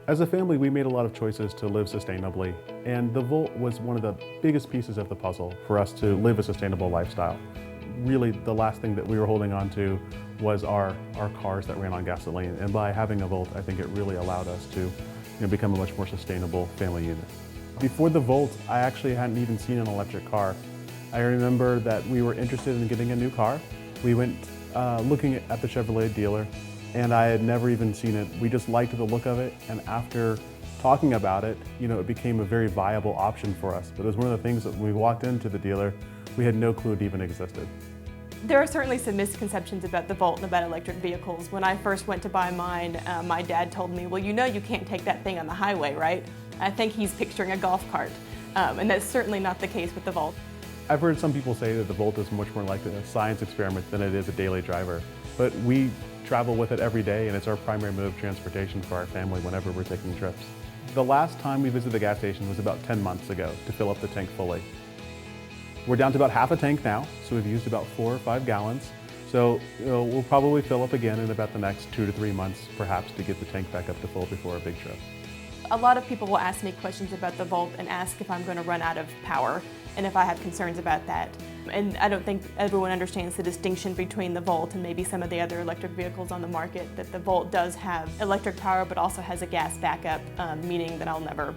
As a family, we made a lot of choices to live sustainably, and the Volt was one of the biggest pieces of the puzzle for us to live a sustainable lifestyle. Really, the last thing that we were holding on to was our cars that ran on gasoline, and by having a Volt, I think it really allowed us to become a much more sustainable family unit. Before the Volt, I actually hadn't even seen an electric car. I remember that we were interested in getting a new car. We went looking at the Chevrolet dealer, and I had never even seen it. We just liked the look of it, and after talking about it, it became a very viable option for us. But it was one of the things that when we walked into the dealer, we had no clue it even existed. There are certainly some misconceptions about the Volt and about electric vehicles. When I first went to buy mine, my dad told me, well, you can't take that thing on the highway, right? I think he's picturing a golf cart, and that's certainly not the case with the Volt. I've heard some people say that the Volt is much more like a science experiment than it is a daily driver, but we travel with it every day, and it's our primary mode of transportation for our family whenever we're taking trips. The last time we visited the gas station was about 10 months ago to fill up the tank fully. We're down to about half a tank now, so we've used about 4 or 5 gallons. So we'll probably fill up again in about the next 2 to 3 months, perhaps, to get the tank back up to full before a big trip. A lot of people will ask me questions about the Volt and ask if I'm going to run out of power and if I have concerns about that. And I don't think everyone understands the distinction between the Volt and maybe some of the other electric vehicles on the market, that the Volt does have electric power but also has a gas backup, meaning that I'll never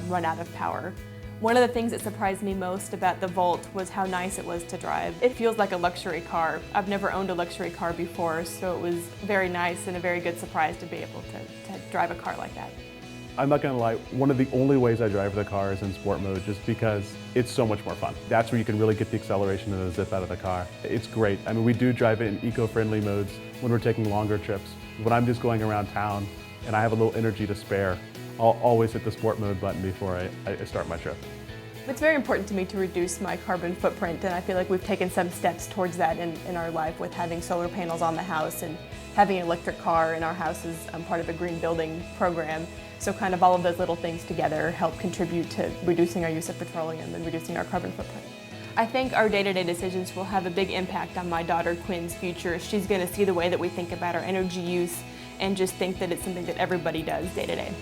run out of power. One of the things that surprised me most about the Volt was how nice it was to drive. It feels like a luxury car. I've never owned a luxury car before, so it was very nice and a very good surprise to be able to drive a car like that. I'm not gonna lie, one of the only ways I drive the car is in sport mode, just because it's so much more fun. That's where you can really get the acceleration and the zip out of the car. It's great. I mean, we do drive it in eco-friendly modes when we're taking longer trips. When I'm just going around town and I have a little energy to spare, I'll always hit the sport mode button before I start my trip. It's very important to me to reduce my carbon footprint, and I feel like we've taken some steps towards that in our life with having solar panels on the house and having an electric car in our house is part of a green building program. So kind of all of those little things together help contribute to reducing our use of petroleum and reducing our carbon footprint. I think our day-to-day decisions will have a big impact on my daughter Quinn's future. She's going to see the way that we think about our energy use and just think that it's something that everybody does day to day.